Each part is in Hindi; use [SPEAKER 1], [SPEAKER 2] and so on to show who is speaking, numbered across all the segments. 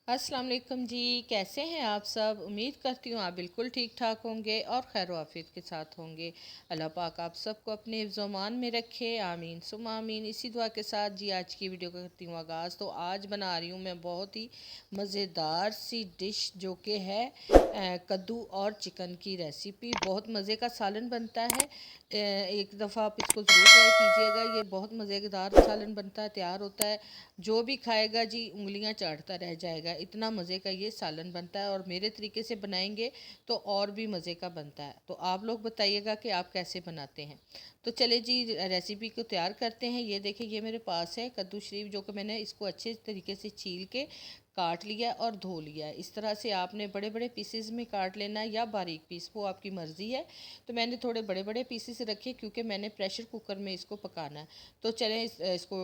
[SPEAKER 1] अस्सलाम वालेकुम जी। कैसे हैं आप सब? उम्मीद करती हूँ आप बिल्कुल ठीक ठाक होंगे और खैर आफियत के साथ होंगे। अल्लाह पाक आप सबको अपने हिफ्ज़-ओ-मान में रखे, आमीन सुम आमीन। इसी दुआ के साथ जी आज की वीडियो करती हूँ आगाज़। तो आज बना रही हूँ मैं बहुत ही मज़ेदार सी डिश जो कि है कद्दू और चिकन की रेसिपी। बहुत मज़े का सालन बनता है। एक दफ़ा आप इसको ज़रूर ट्राई कीजिएगा। ये बहुत मज़ेदार सालन बनता है, तैयार होता है। जो भी खाएगा जी उंगलियां चाटता रह जाएगा, इतना मज़े का ये सालन बनता है। और मेरे तरीके से बनाएंगे तो और भी मज़े का बनता है। तो आप लोग बताइएगा कि आप कैसे बनाते हैं। तो चले जी रेसिपी को तैयार करते हैं। ये देखिए ये मेरे पास है कद्दू शरीफ, जो कि मैंने इसको अच्छे तरीके से छील के काट लिया और धो लिया है। इस तरह से आपने बड़े बड़े पीसेस में काट लेना है या बारीक पीस, वो आपकी मर्ज़ी है। तो मैंने थोड़े बड़े बड़े पीसेस रखे क्योंकि मैंने प्रेशर कुकर में इसको पकाना है। तो चलें इसको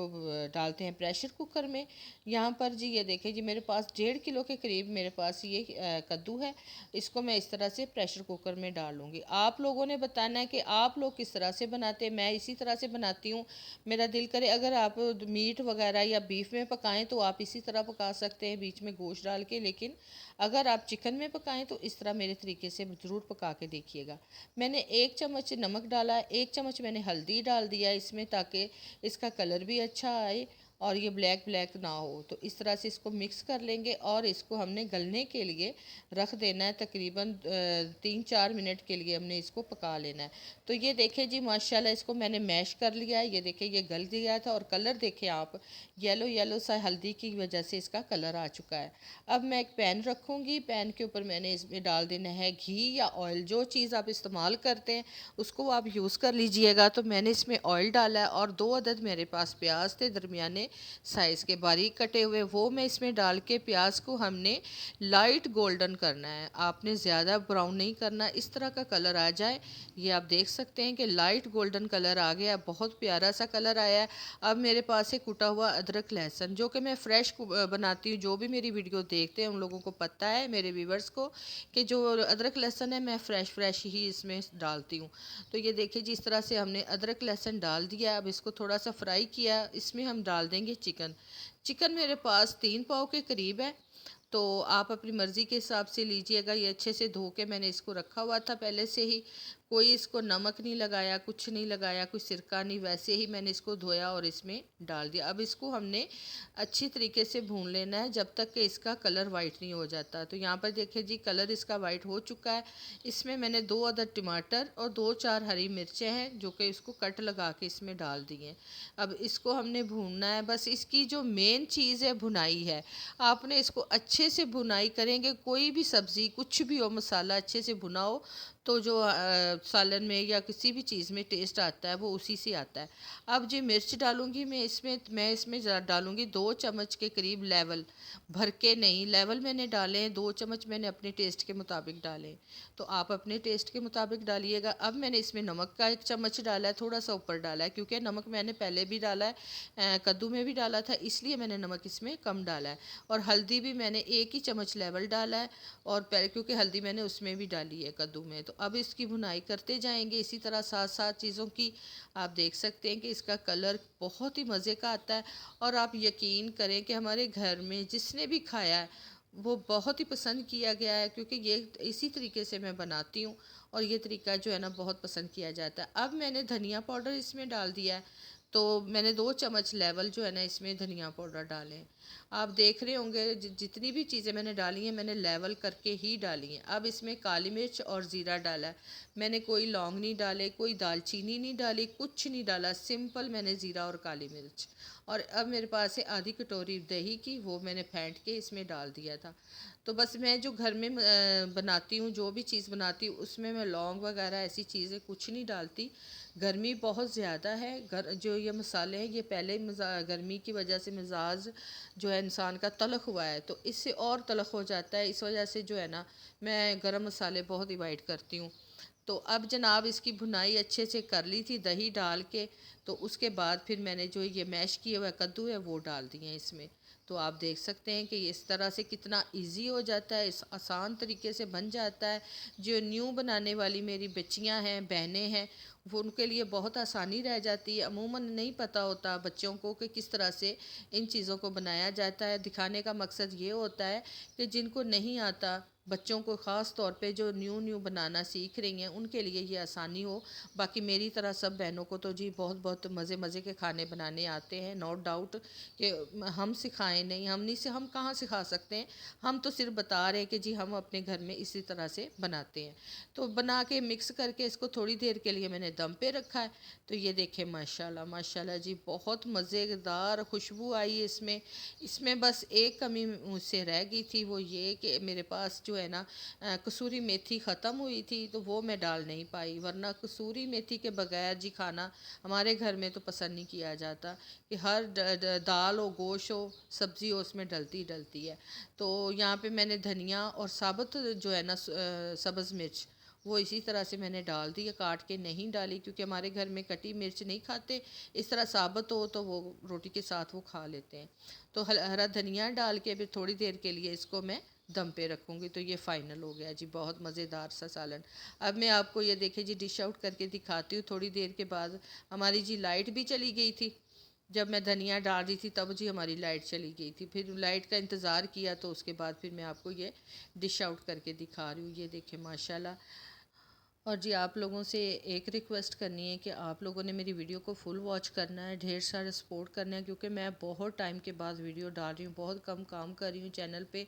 [SPEAKER 1] डालते हैं प्रेशर कुकर में। यहाँ पर जी ये देखें जी मेरे पास 1.5 किलो के करीब मेरे पास ये कद्दू है। इसको मैं इस तरह से प्रेशर कुकर में डालूँगी। आप लोगों ने बताना है कि आप लोग किस तरह से बनाते हैं। मैं इसी तरह से बनाती हूँ। मेरा दिल करे अगर आप मीट वगैरह या बीफ में पकाएं तो आप इसी तरह पका सकते हैं, बीच में गोश्त डाल के। लेकिन अगर आप चिकन में पकाएं तो इस तरह मेरे तरीके से ज़रूर पका के देखिएगा। मैंने 1 चम्मच नमक डाला, 1 चम्मच मैंने हल्दी डाल दिया इसमें, ताकि इसका कलर भी अच्छा आए और ये ब्लैक ब्लैक ना हो। तो इस तरह से इसको मिक्स कर लेंगे और इसको हमने गलने के लिए रख देना है। तकरीबन 3-4 मिनट के लिए हमने इसको पका लेना है। तो ये देखें जी माशाल्लाह इसको मैंने मैश कर लिया है। ये देखें ये गल गया था और कलर देखें आप, येलो येलो सा हल्दी की वजह से इसका कलर आ चुका है। अब मैं एक पैन रखूँगी। पैन के ऊपर मैंने इसमें डाल देना है घी या ऑयल, जो चीज़ आप इस्तेमाल करते हैं उसको आप यूज़ कर लीजिएगा। तो मैंने इसमें ऑयल डाला है और 2 अदद मेरे पास प्याज थे दरमियाने साइज़ के बारीक कटे हुए, वो मैं इसमें डाल के प्याज को हमने लाइट गोल्डन करना है। आपने ज़्यादा ब्राउन नहीं करना, इस तरह का कलर आ जाए। ये आप देख सकते हैं कि लाइट गोल्डन कलर आ गया, बहुत प्यारा सा कलर आया है। अब मेरे पास है कुटा हुआ अदरक लहसुन, जो कि मैं फ़्रेश बनाती हूँ। जो भी मेरी वीडियो देखते हैं उन लोगों को पता है, मेरे व्यूवर्स को, कि जो अदरक लहसुन है मैं फ़्रेश ही इसमें डालती हूँ। तो ये देखिए जिस तरह से हमने अदरक लहसुन डाल दिया। अब इसको थोड़ा सा फ्राई किया। इसमें हम डाल देंगे चिकन। चिकन मेरे पास 3 पाव के करीब है। तो आप अपनी मर्ज़ी के हिसाब से लीजिएगा। ये अच्छे से धो के मैंने इसको रखा हुआ था पहले से ही। कोई इसको नमक नहीं लगाया, कुछ नहीं लगाया, कोई सिरका नहीं, वैसे ही मैंने इसको धोया और इसमें डाल दिया। अब इसको हमने अच्छी तरीके से भून लेना है जब तक कि इसका कलर वाइट नहीं हो जाता। तो यहाँ पर देखिए जी कलर इसका वाइट हो चुका है। इसमें मैंने 2 अदद टमाटर और 2-4 हरी मिर्चें हैं जो कि इसको कट लगा के इसमें डाल दिए। अब इसको हमने भूनना है। बस इसकी जो मेन चीज़ है भुनाई है। आपने इसको अच्छे से भुनाई करेंगे, कोई भी सब्ज़ी कुछ भी हो, मसाला अच्छे से भुनाओ तो जो सालन में या किसी भी चीज़ में टेस्ट आता है वो उसी से आता है। अब जी मिर्च डालूंगी मैं इसमें डालूंगी 2 चम्मच के करीब लेवल, भर के नहीं, लेवल मैंने डाले हैं 2 चम्मच, मैंने अपने टेस्ट के मुताबिक डाले। तो आप अपने टेस्ट के मुताबिक डालिएगा। अब मैंने इसमें नमक का 1 चम्मच डाला है, थोड़ा सा ऊपर डाला है क्योंकि नमक मैंने पहले भी डाला है, कद्दू में भी डाला था, इसलिए मैंने नमक इसमें कम डाला है। और हल्दी भी मैंने 1 ही चम्मच लेवल डाला है, और पहले क्योंकि हल्दी मैंने उसमें भी डाली है कद्दू में। तो अब इसकी भुनाई करते जाएंगे इसी तरह साथ साथ चीज़ों की। आप देख सकते हैं कि इसका कलर बहुत ही मज़े का आता है। और आप यकीन करें कि हमारे घर में जिसने भी खाया है वो बहुत ही पसंद किया गया है, क्योंकि ये इसी तरीके से मैं बनाती हूँ और ये तरीका जो है ना बहुत पसंद किया जाता है। अब मैंने धनिया पाउडर इसमें डाल दिया है। तो मैंने 2 चम्मच लेवल जो है ना इसमें धनिया पाउडर डाले हैं। आप देख रहे होंगे जितनी भी चीज़ें मैंने डाली हैं मैंने लेवल करके ही डाली हैं। अब इसमें काली मिर्च और ज़ीरा डाला है। मैंने कोई लौंग नहीं डाले, कोई दालचीनी नहीं डाली, कुछ नहीं डाला, सिंपल मैंने ज़ीरा और काली मिर्च। और अब मेरे पास है आधी कटोरी दही की, वो मैंने फेंट के इसमें डाल दिया था। तो बस मैं जो घर में बनाती हूँ, जो भी चीज़ बनाती हूँ उसमें मैं लौंग वगैरह ऐसी चीज़ें कुछ नहीं डालती। गर्मी बहुत ज़्यादा है, जो ये मसाले हैं ये पहले ही गर्मी की वजह से मिजाज जो है इंसान का तलख हुआ है, तो इससे और तलख हो जाता है। इस वजह से जो है ना मैं गरम मसाले बहुत अवॉइड करती हूँ। तो अब जनाब इसकी भुनाई अच्छे से कर ली थी दही डाल के। तो उसके बाद फिर मैंने जो ये मैश किया हुआ कद्दू है वो डाल दिए इसमें। तो आप देख सकते हैं कि इस तरह से कितना इजी हो जाता है, इस आसान तरीके से बन जाता है। जो न्यू बनाने वाली मेरी बच्चियां हैं, बहनें हैं, वो उनके लिए बहुत आसानी रह जाती है। अमूमन नहीं पता होता बच्चों को कि किस तरह से इन चीज़ों को बनाया जाता है। दिखाने का मकसद ये होता है कि जिनको नहीं आता, बच्चों को ख़ास तौर पे जो न्यू न्यू बनाना सीख रही हैं, उनके लिए ये आसानी हो। बाकी मेरी तरह सब बहनों को तो जी बहुत बहुत मज़े मज़े के खाने बनाने आते हैं, नो डाउट। कि हम सिखाएं नहीं, हम नहीं से हम कहाँ सिखा सकते हैं। हम तो सिर्फ बता रहे हैं कि जी हम अपने घर में इसी तरह से बनाते हैं। तो बना के मिक्स करके इसको थोड़ी देर के लिए मैंने दम पे रखा है। तो ये देखें, माशाल्लाह माशाल्लाह जी, बहुत मज़ेदार खुशबू आई है इसमें। इसमें बस एक कमी मुझसे रह गई थी, वो ये कि मेरे पास जो है ना कसूरी मेथी ख़त्म हुई थी, तो वो मैं डाल नहीं पाई। वरना कसूरी मेथी के बगैर जी खाना हमारे घर में तो पसंद नहीं किया जाता। कि हर दाल हो, गोश्त हो, सब्ज़ी हो, उसमें डलती डलती है। तो यहाँ पे मैंने धनिया और साबुत जो है ना सब्ज़ मिर्च, वो इसी तरह से मैंने डाल दी है, काट के नहीं डाली क्योंकि हमारे घर में कटी मिर्च नहीं खाते। इस तरह साबुत हो तो वो रोटी के साथ वो खा लेते हैं। तो हरा धनिया डाल के फिर थोड़ी देर के लिए इसको मैं दम पे रखूँगी। तो ये फ़ाइनल हो गया जी, बहुत मज़ेदार सा सालन। अब मैं आपको ये देखिए जी डिश आउट करके दिखाती हूँ। थोड़ी देर के बाद हमारी जी लाइट भी चली गई थी। जब मैं धनिया डाल रही थी तब जी हमारी लाइट चली गई थी। फिर लाइट का इंतज़ार किया, तो उसके बाद फिर मैं आपको ये डिश आउट करके दिखा रही हूँ। ये देखें माशाल्लाह। और जी आप लोगों से एक रिक्वेस्ट करनी है कि आप लोगों ने मेरी वीडियो को फुल वॉच करना है, ढेर सारा सपोर्ट करना है, क्योंकि मैं बहुत टाइम के बाद वीडियो डाल रही हूँ, बहुत कम काम कर रही हूँ चैनल पे।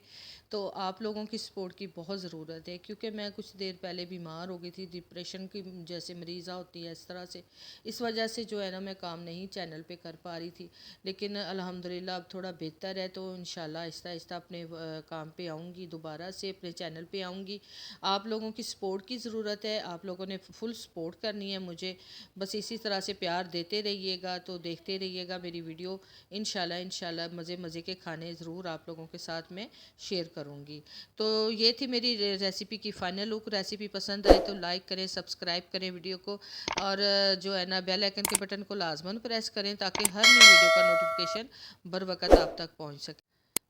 [SPEAKER 1] तो आप लोगों की सपोर्ट की बहुत ज़रूरत है, क्योंकि मैं कुछ देर पहले बीमार हो गई थी, डिप्रेशन की जैसे मरीज़ा होती है इस तरह से। इस वजह से जो है ना मैं काम नहीं चैनल पर कर पा रही थी। लेकिन अल्हम्दुलिल्लाह अब थोड़ा बेहतर है, तो इंशाल्लाह आहिस्ता आहिस्ता अपने काम पे आऊँगी, दोबारा से अपने चैनल पे आऊँगी। आप लोगों की सपोर्ट की ज़रूरत है, आप लोगों ने फुल सपोर्ट करनी है मुझे। बस इसी तरह से प्यार देते रहिएगा, तो देखते रहिएगा मेरी वीडियो। इंशाल्लाह इंशाल्लाह मज़े मज़े के खाने ज़रूर आप लोगों के साथ में शेयर करूँगी। तो ये थी मेरी रेसिपी की फ़ाइनल लुक। रेसिपी पसंद आए तो लाइक करें, सब्सक्राइब करें वीडियो को, और जो है ना बेल आइकन के बटन को लाजमन प्रेस करें, ताकि हर न्यू वीडियो का नोटिफिकेशन बर वक़्त आप तक पहुँच सके।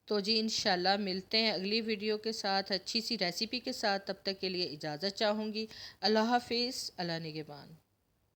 [SPEAKER 1] तो जी इंशाल्लाह मिलते हैं अगली वीडियो के साथ, अच्छी सी रेसिपी के साथ। तब तक के लिए इजाज़त चाहूँगी। अल्लाह हाफिज़, अल्लाह निगहबान।